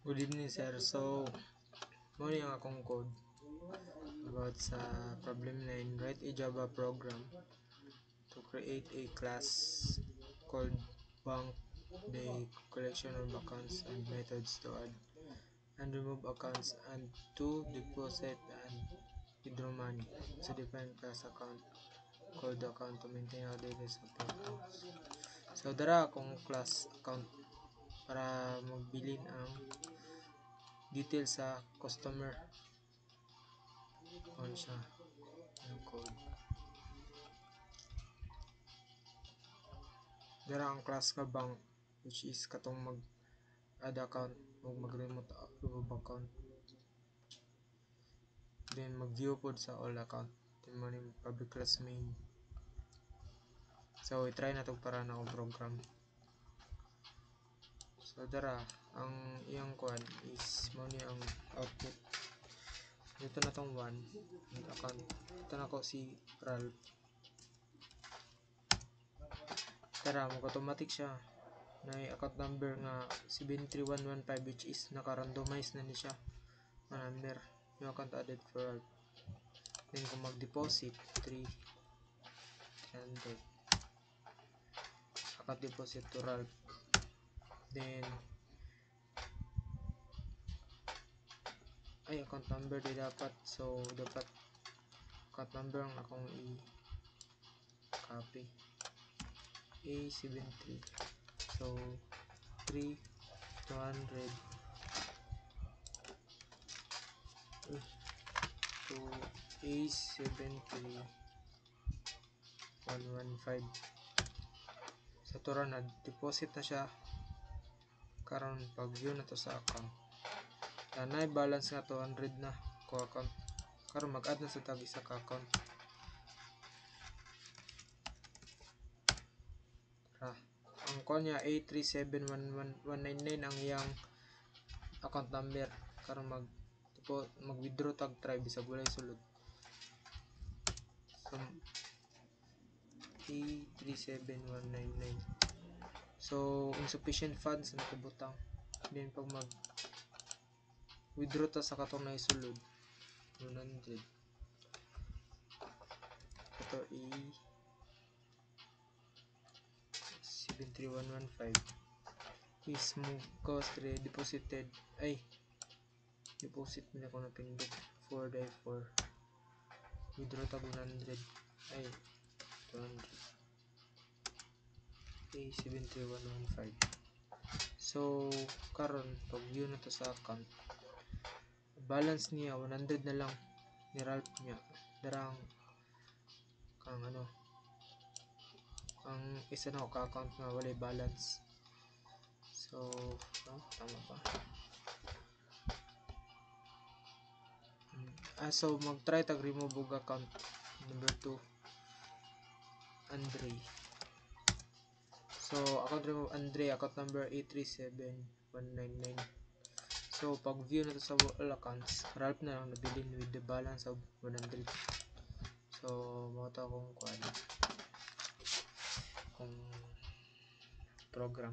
Good evening, sir. So, mo yung akong code about sa problem 9. Write a Java program to create a class called bank, the collection of accounts and methods to add and remove accounts and to deposit and withdraw money. So, define class account called account to maintain all details of the accounts. So, dara akong class account para magbilin ang details sa customer on siya yung code. Dara ang class ka bank, which is katong mag add account o mag remove account, then mag view pod sa all account, then mo yung public class main. So i-try na to para na akong program. So dara ang iyang kuan is mo ni ang output. Dito na tong 1 account. Ito na ko si Ralph. Tara, mag-automatic siya. Na account number nga 73115, which is naka-randomize na ni siya. Na number. Yung account added for Ralph. Then kung mag-deposit 300 account deposit to Ralph. Then ay account number di dapat, so dapat account number ang akong i-copy A73, so 3200 to A73 115. Sa tura na deposit na siya karon pag view na to sa account na balance nga 200 na ko account. Karon mag-add na sa tag isa ka account. Ang kuha niya A3711199 ang iyang account number. Karon mag withdraw tag try bisag walay sulod. So A37199, so insufficient funds na kubutang. Then pag mag withdraw ta sa katong na isulod 100, ito A73115 is move cost deposited ay deposit na ko na pindot 4/4 withdraw tag 100 ay 200 A73115. So karon pag view na to sa account, balance niya 100 na lang ni Ralph niya. Darang kang ang isa na ka account nga walay balance. So tama ba? So mag try tag remove og account number 2 Andre. So account remove Andre, account number 837199. So pag view na to sa all accounts, Ralph na lang nabilin with the balance of 100. So mo ta kung kuan kung program.